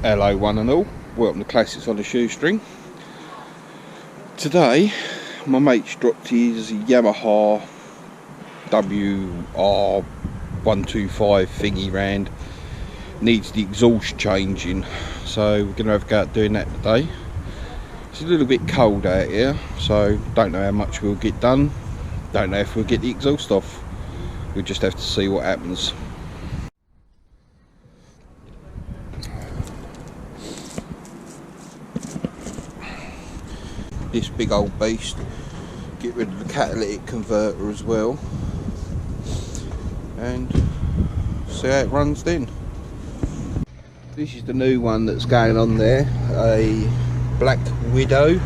Hello one and all, welcome to Classics on a Shoestring. Today my mate's dropped his Yamaha WR125 thingy round. Needs the exhaust changing, so we're going to have a go at doing that today. It's a little bit cold out here, so don't know how much we'll get done. Don't know if we'll get the exhaust off. We'll just have to see what happens. This big old beast, get rid of the catalytic converter as well, and see how it runs then. This is the new one that's going on there, a Black Widow.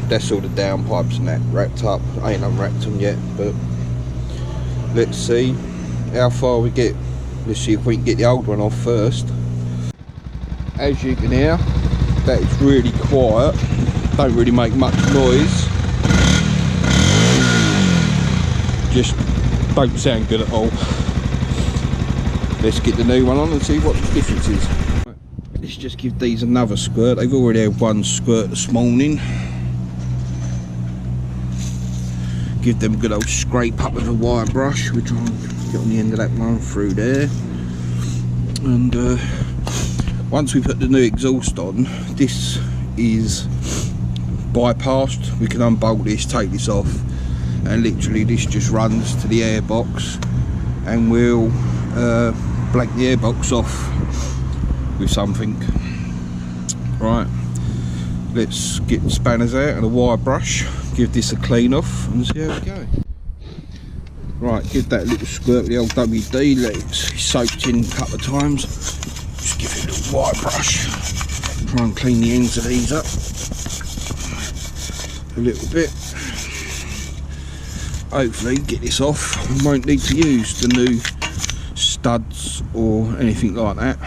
That's all the downpipes and that wrapped up. I ain't unwrapped them yet, but let's see how far we get. Let's see if we can get the old one off first. As you can hear, that is really quiet, don't really make much noise, just don't sound good at all. Let's get the new one on and see what the difference is. Let's just give these another squirt. They've already had one squirt this morning. Give them a good old scrape up with a wire brush. We'll try and get on the end of that one through there. And once we put the new exhaust on, this is bypassed. We can unbolt this, take this off, and literally this just runs to the airbox, and we'll blank the airbox off with something. Right, let's get the spanners out and a wire brush, give this a clean off and see how we go. Right, give that a little squirt with the old WD, let it soaked in a couple of times. Just give it a little wire brush, try and clean the ends of these up a little bit. Hopefully get this off and won't need to use the new studs or anything like that.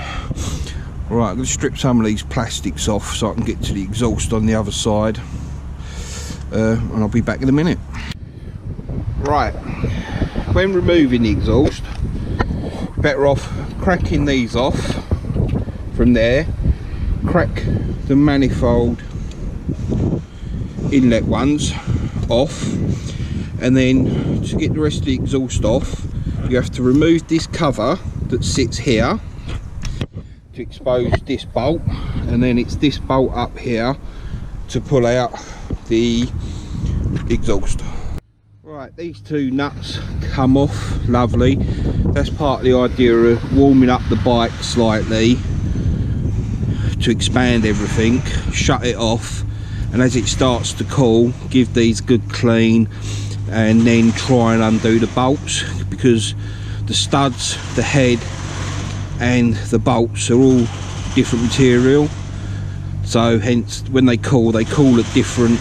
Right, I'm going to strip some of these plastics off so I can get to the exhaust on the other side, and I'll be back in a minute. Right, when removing the exhaust, better off cracking these off from there, crack the manifold inlet ones off, and then to get the rest of the exhaust off you have to remove this cover that sits here to expose this bolt, and then it's this bolt up here to pull out the exhaust. Right, these two nuts come off, lovely. That's part of the idea of warming up the bike slightly to expand everything. Shut it off, and as it starts to cool, give these good clean, and then try and undo the bolts, because the studs, the head and the bolts are all different material, so hence when they cool at different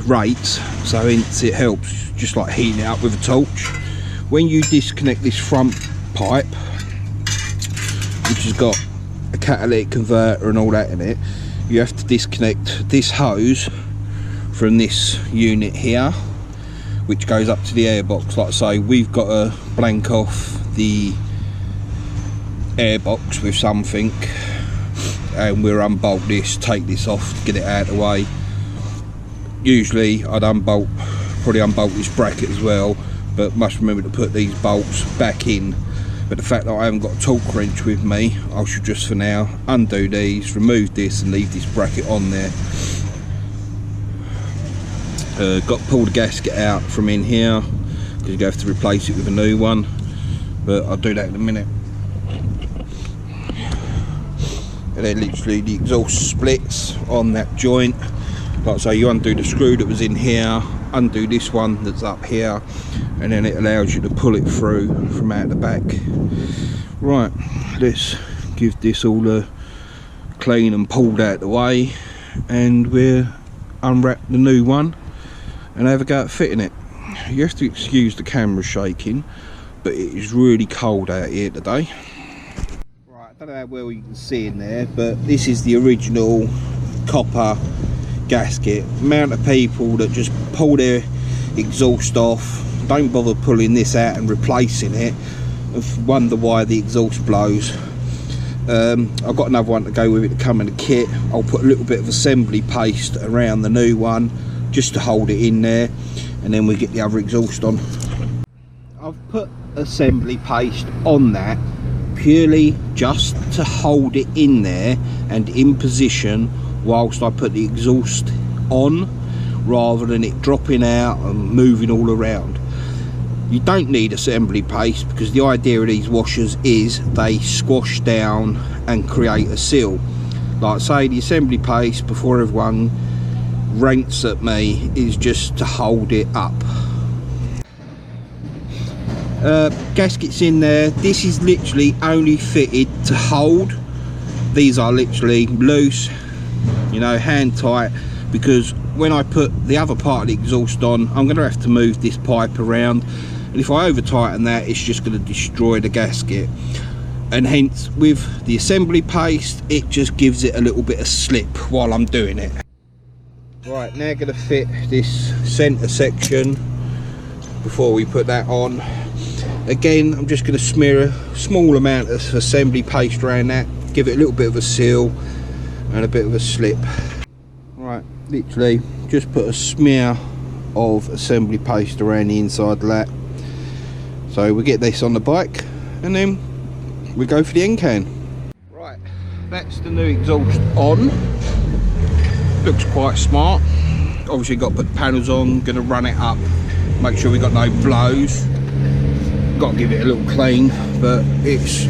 rates, so hence it helps, just like heating it up with a torch. When you disconnect this front pipe, which has got a catalytic converter and all that in it, you have to disconnect this hose from this unit here, which goes up to the airbox. Like I say, we've got to blank off the airbox with something, and we'll unbolt this, take this off, get it out of the way. Usually I'd probably unbolt this bracket as well, but must remember to put these bolts back in. But the fact that I haven't got a torque wrench with me, I should just for now undo these, remove this and leave this bracket on there. Got to pull the gasket out from in here, because you have to replace it with a new one, but I'll do that in a minute. And then literally the exhaust splits on that joint. Like I say, you undo the screw that was in here, undo this one that's up here, and then it allows you to pull it through from out the back. Right, let's give this all a clean and pulled out the way, and we'll unwrap the new one and have a go at fitting it. You have to excuse the camera shaking, but it is really cold out here today. Right, I don't know how well you can see in there, but this is the original copper gasket. Amount of people that just pull their exhaust off, don't bother pulling this out and replacing it, have wonder why the exhaust blows. I've got another one to go with it to come in the kit. I'll put a little bit of assembly paste around the new one just to hold it in there, and then we get the other exhaust on. I've put assembly paste on that purely just to hold it in there and in position whilst I put the exhaust on, rather than it dropping out and moving all around. You don't need assembly paste because the idea of these washers is they squash down and create a seal. Like say, the assembly paste, before everyone rants at me, is just to hold it up. Gaskets in there. This is literally only fitted to hold. These are literally loose, you know, hand tight, because when I put the other part of the exhaust on, I'm going to have to move this pipe around, and if I over tighten that, it's just going to destroy the gasket. And hence, with the assembly paste, it just gives it a little bit of slip while I'm doing it. Right, now going to fit this centre section before we put that on. Again, I'm just going to smear a small amount of assembly paste around that, give it a little bit of a seal and a bit of a slip. Right, literally just put a smear of assembly paste around the inside of that. So we get this on the bike and then we go for the end can. Right, that's the new exhaust on. Looks quite smart. Obviously got to put the panels on, going to run it up, make sure we got no blows. Got to give it a little clean, but it's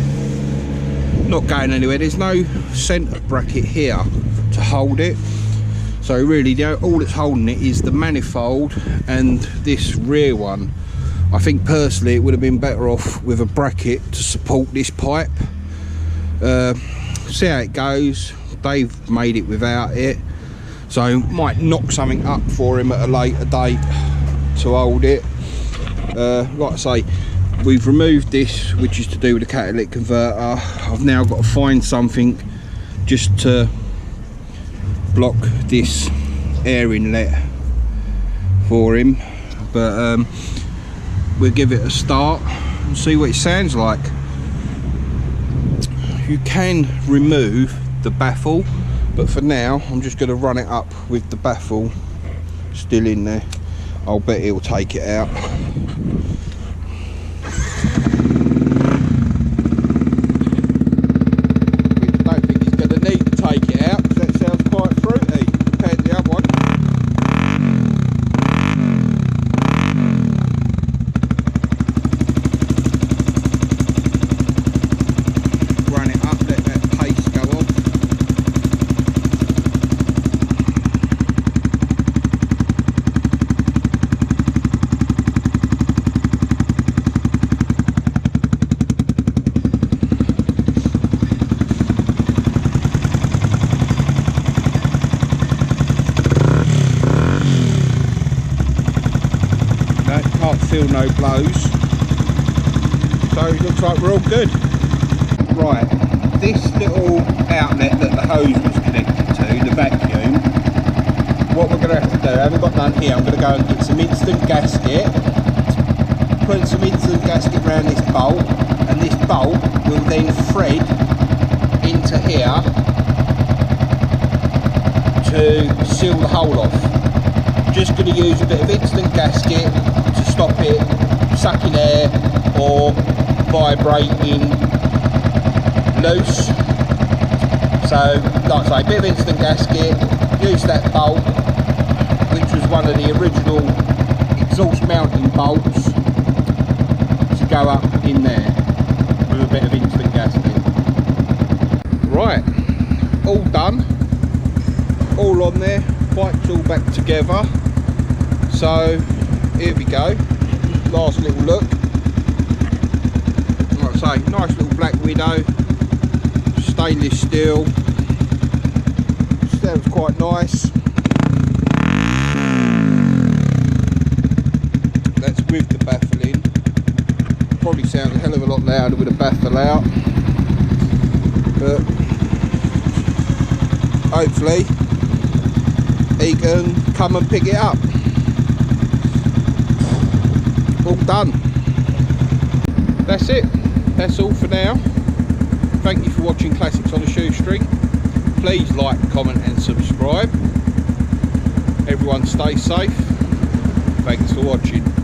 not going anywhere. There's no centre bracket here to hold it, so really all that's holding it is the manifold and this rear one. I think personally it would have been better off with a bracket to support this pipe. See how it goes. They've made it without it, so might knock something up for him at a later date to hold it. Like I say, we've removed this, which is to do with the catalytic converter. I've now got to find something just to block this air inlet for him, but we'll give it a start and see what it sounds like. You can remove the baffle, but for now I'm just going to run it up with the baffle still in there. I'll bet he'll take it out. Feel no blows, so it looks like we're all good. Right, this little outlet that the hose was connected to, the vacuum, what we're going to have to do, I haven't got none here, I'm going to go and get some instant gasket, put some instant gasket around this bolt, and this bolt will then thread into here to seal the hole off. Just going to use a bit of instant gasket to stop it sucking air or vibrating loose. So like I say, a bit of instant gasket, use that bolt, which was one of the original exhaust mounting bolts, to go up in there with a bit of instant gasket. Right, all done, all on there, bike's all back together. So here we go, last little look. Like I say, nice little black Widow, stainless steel, sounds quite nice. That's with the baffle in. Probably sounds a hell of a lot louder with a baffle out, but hopefully he can come and pick it up. All done. That's it. that's all for now. Thank you for watching Classics on a Shoestring. Please like, comment and subscribe. Everyone stay safe. Thanks for watching.